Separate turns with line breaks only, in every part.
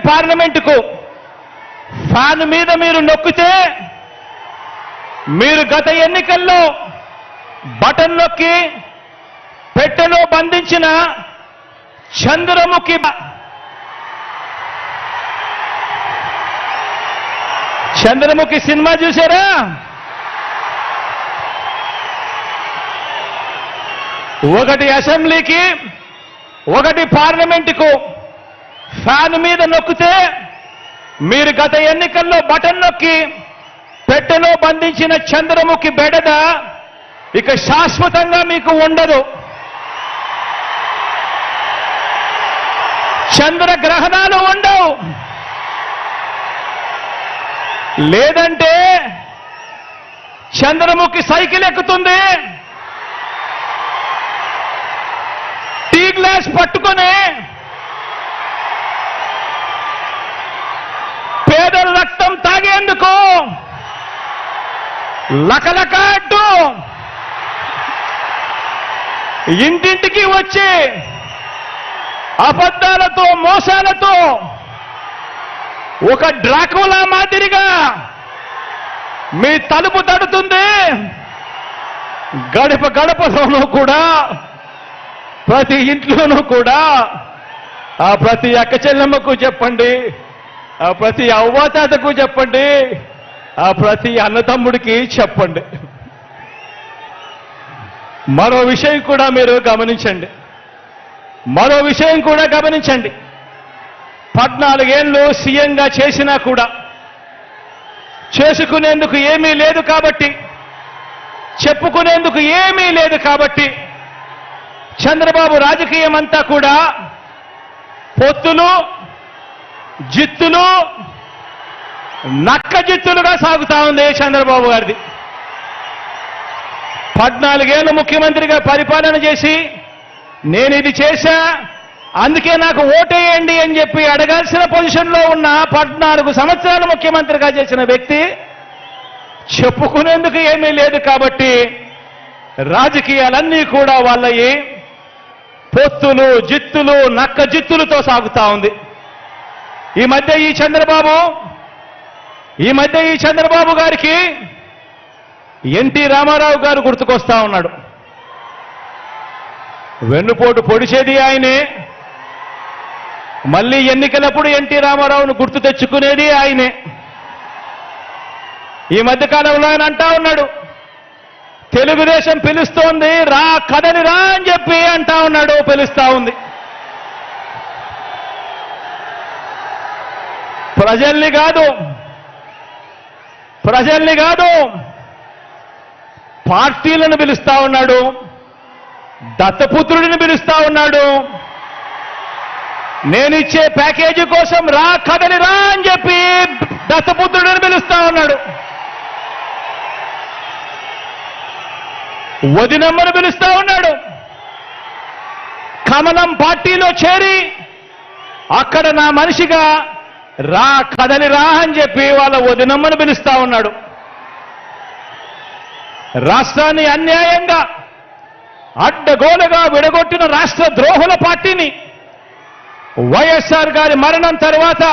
పార్లమెంటుకు ఫ్యాన్ మీద మీరు నొక్కితే మీరు గత ఎన్నికల్లో బటన్ నొక్కి పెట్టెలో బంధించిన చంద్రముఖి సినిమా చూసారా? ఒకటి అసెంబ్లీకి ఒకటి పార్లమెంటుకు ఫ్యాన్ మీద నొక్కితే మీరు గత ఎన్నికల్లో బటన్ నొక్కి పెట్టెలో బంధించిన చంద్రముఖి బెడద ఇక శాశ్వతంగా మీకు ఉండదు. చంద్రగ్రహణాలు ఉండవు. లేదంటే చంద్రముఖి సైకిల్ ఎక్కుతుంది, టీ గ్లాస్ పట్టుకొని పేదల రక్తం తాగేందుకు లకలక అంటూ ఇంటింటికి వచ్చి అబద్ధాలతో మోసాలతో ఒక డ్రాకులా మాదిరిగా మీ తలుపు తడుతుంది. గడప గడపలోనూ కూడా ప్రతి ఇంట్లోనూ కూడా ఆ ప్రతి అక్క చెల్లెమ్మకు చెప్పండి, ఆ ప్రతి అవ్వాతాతకు చెప్పండి, ఆ ప్రతి అన్నతమ్ముడికి చెప్పండి. మరో విషయం కూడా మీరు గమనించండి. 14 ఏళ్ళు సీఎంగా చేసినా కూడా చేసుకునేందుకు ఏమీ లేదు కాబట్టి, చెప్పుకునేందుకు ఏమీ లేదు కాబట్టి చంద్రబాబు రాజకీయం అంతా కూడా పొత్తులు, జిత్తులు, నక్క జిత్తులుగా సాగుతా ఉంది చంద్రబాబు గారిది. 14 ఏళ్ళు ముఖ్యమంత్రిగా పరిపాలన చేసి నేను ఇది చేశా అందుకే నాకు ఓటేయండి అని చెప్పి అడగాల్సిన పొజిషన్లో ఉన్న 14 సంవత్సరాలు ముఖ్యమంత్రిగా చేసిన వ్యక్తి చెప్పుకునేందుకు ఏమీ లేదు కాబట్టి రాజకీయాలన్నీ కూడా వాళ్ళయి పొత్తులు, జిత్తులు, నక్క జిత్తులతో సాగుతా ఉంది. ఈ మధ్య ఈ చంద్రబాబు గారికి ఎన్టీ రామారావు గారు గుర్తుకొస్తా ఉన్నాడు. వెన్నుపోటు పొడిచేది ఆయనే, మళ్ళీ ఎన్నికలప్పుడు ఎన్టీ రామారావును గుర్తు తెచ్చుకునేది ఆయనే. ఈ మధ్యకాలంలో ఆయన అంటా ఉన్నాడు, తెలుగుదేశం పిలుస్తోంది రా కదలి రా అని చెప్పి అంటా ఉన్నాడు, పిలుస్తా ఉంది. ప్రజల్ని కాదు పార్టీలను పిలుస్తా ఉన్నాడు, దత్తపుత్రుడిని పిలుస్తా ఉన్నాడు. నేనిచ్చే ప్యాకేజీ కోసం రా కదలి రా అని చెప్పి దత్తపుత్రుడిని పిలుస్తా ఉన్నాడు. వదినమ్మను పిలుస్తా ఉన్నాడు. కమలం పార్టీలో చేరి అక్కడ నా మనిషిగా రా కదలి రా అని చెప్పి వాళ్ళ వదినమ్మను పిలుస్తా ఉన్నాడు. రాష్ట్రాన్ని అన్యాయంగా అడ్డగోలుగా విడగొట్టిన రాష్ట్ర ద్రోహుల పార్టీని వైఎస్ఆర్ గారి మరణం తర్వాత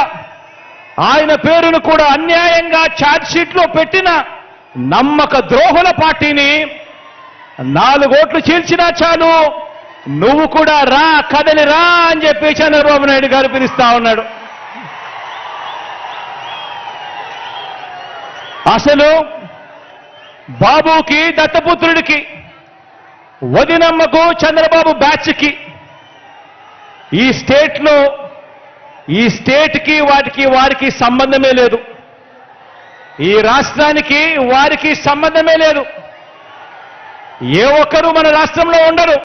ఆయన పేరును కూడా అన్యాయంగా ఛార్జ్షీట్లో పెట్టిన నమ్మక ద్రోహుల పార్టీని 4 ఓట్లు చీల్చినా చాలు నువ్వు కూడా రా కదలి రా అని చెప్పి చంద్రబాబు నాయుడు గారు పిలుస్తా ఉన్నాడు. అసలు బాబుకి, దత్తపుత్రుడికి, వదినమ్మకు, చంద్రబాబు బ్యాచ్కి ఈ స్టేట్కి వారికి సంబంధమే లేదు. ఈ రాష్ట్రానికి వారికి సంబంధమే లేదు. ఏ ఒక్కరూ మన రాష్ట్రంలో ఉండరు.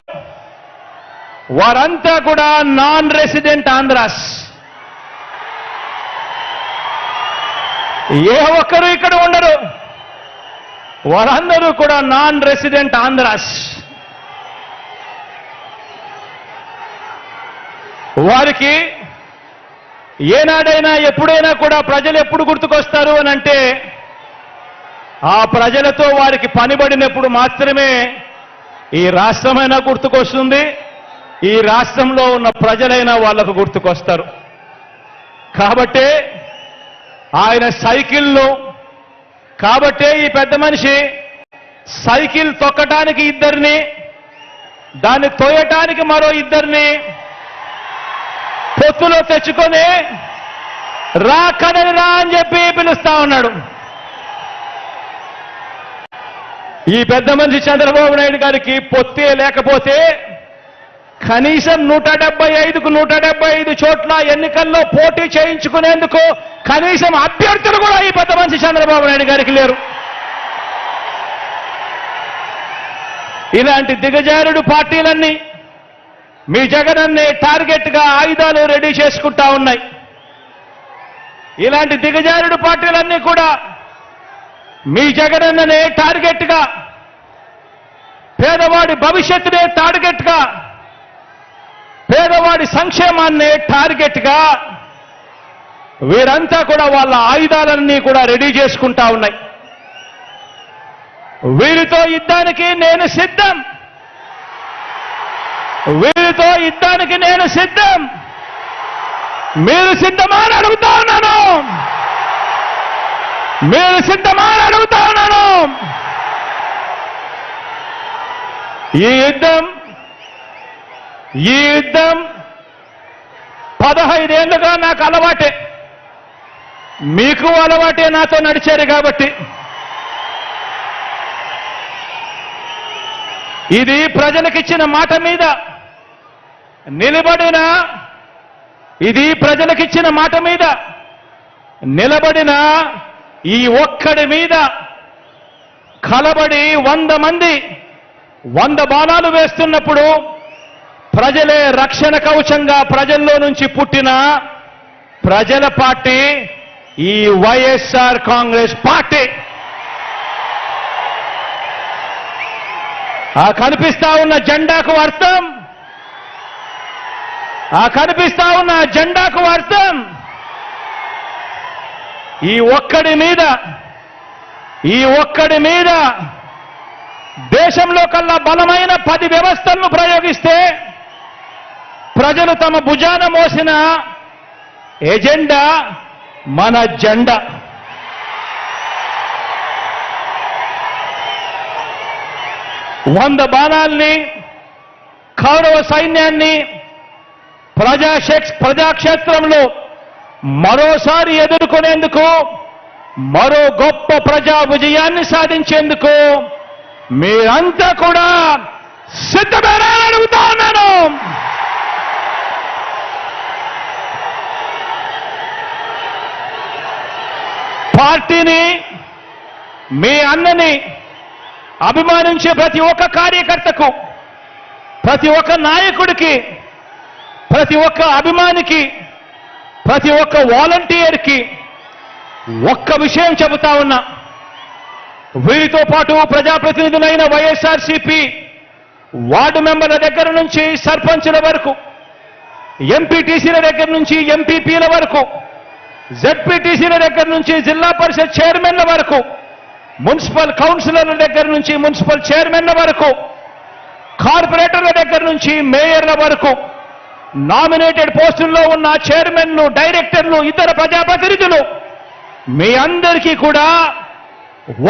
వారంతా కూడా నాన్ రెసిడెంట్ ఆంధ్రాస్. ఏ ఒక్కరు ఇక్కడ ఉండరు. వారందరూ కూడా నాన్ రెసిడెంట్ ఆంధ్రాస్. వారికి ఏనాడైనా ఎప్పుడైనా కూడా ప్రజలు ఎప్పుడు గుర్తుకొస్తారు అని అంటే ఆ ప్రజలతో వారికి పనిబడినప్పుడు మాత్రమే ఈ రాష్ట్రమైనా గుర్తుకొస్తుంది, ఈ రాష్ట్రంలో ఉన్న ప్రజలైనా వాళ్లకు గుర్తుకొస్తారు. కాబట్టే ఆయన సైకిల్లో కాబట్టే ఈ పెద్ద మనిషి సైకిల్ తొక్కటానికి ఇద్దరిని, దాన్ని తోయటానికి మరో ఇద్దరిని పొత్తులో తెచ్చుకొని రా కదలి రా అని చెప్పి పిలుస్తా ఉన్నాడు. ఈ పెద్ద మనిషి చంద్రబాబు నాయుడు గారికి పొత్తే లేకపోతే కనీసం 175కు 175 చోట్ల ఎన్నికల్లో పోటీ చేయించుకునేందుకు కనీసం అభ్యర్థులు కూడా ఈ పెద్ద మనిషి చంద్రబాబు నాయుడు గారికి లేరు. ఇలాంటి దిగజారుడు పార్టీలన్నీ మీ జగనన్నే టార్గెట్ గా ఆయుధాలు రెడీ చేసుకుంటా ఉన్నాయి. ఇలాంటి దిగజారుడు పార్టీలన్నీ కూడా మీ జగనన్ననే టార్గెట్ గా, పేదవాడి భవిష్యత్తునే టార్గెట్ గా, పేదవాడి సంక్షేమాన్నే టార్గెట్ గా వీరంతా కూడా వాళ్ళ ఆయుధాలన్నీ కూడా రెడీ చేసుకుంటా ఉన్నాయి. వీరితో యుద్ధానికి నేను సిద్ధం, వీరితో యుద్ధానికి నేను సిద్ధం. మీరు సిద్ధమా అని అడుగుతా ఉన్నాను, మీరు సిద్ధమా అని అడుగుతా ఉన్నాను. ఈ యుద్ధం 15 ఏళ్లుగా నాకు అలవాటే, మీకు అలవాటే నాతో నడిచారు కాబట్టి. ఇది ప్రజలకిచ్చిన మాట మీద నిలబడిన, ఇది ప్రజలకిచ్చిన మాట మీద నిలబడిన ఈ ఒక్కడి మీద కలబడి 100 మంది 100 బాణాలు వేస్తున్నప్పుడు ప్రజలే రక్షణ కవచంగా ప్రజల్లో నుంచి పుట్టిన ప్రజల పార్టీ ఈ వైఎస్ఆర్ కాంగ్రెస్ పార్టీ. ఆ కనిపిస్తా ఉన్న జెండాకు అర్థం, ఆ కనిపిస్తా ఉన్న జెండాకు అర్థం ఈ ఒక్కడి మీద దేశంలో కల్లా బలమైన 10 వ్యవస్థలను ప్రయోగిస్తే ప్రజలు తమ భుజాన మోసిన ఎజెండా మన జెండా. వంద బాణాల్ని, కౌరవ సైన్యాన్ని ప్రజాక్షేత్రంలో మరోసారి ఎదుర్కొనేందుకు, మరో గొప్ప ప్రజా విజయాన్ని సాధించేందుకు మీరంతా కూడా సిద్ధమేనా అడుగుతా ఉన్నాను. పార్టీని, మీ అన్నని అభిమానించే ప్రతి ఒక్క కార్యకర్తకు, ప్రతి ఒక్క నాయకుడికి, ప్రతి ఒక్క అభిమానికి, ప్రతి ఒక్క వాలంటీర్కి ఒక్క విషయం చెబుతా ఉన్నా. వీరితో పాటు ప్రజాప్రతినిధులైన వైఎస్ఆర్సీపీ వార్డు మెంబర్ల దగ్గర నుంచి సర్పంచుల వరకు, ఎంపీటీసీల దగ్గర నుంచి ఎంపీపీల వరకు, జెడ్పీటీసీల దగ్గర నుంచి జిల్లా పరిషత్ చైర్మన్ల వరకు, మున్సిపల్ కౌన్సిలర్ల దగ్గర నుంచి మున్సిపల్ చైర్మన్ల వరకు, కార్పొరేటర్ల దగ్గర నుంచి మేయర్ల వరకు, నామినేటెడ్ పోస్టుల్లో ఉన్న చైర్మన్లు, డైరెక్టర్లు, ఇతర ప్రజాప్రతినిధులు మీ అందరికీ కూడా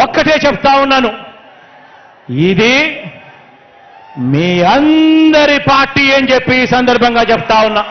ఒక్కటే చెప్తా ఉన్నాను. ఇది మీ అందరి పార్టీ అని చెప్పి ఈ సందర్భంగా చెప్తా ఉన్నా.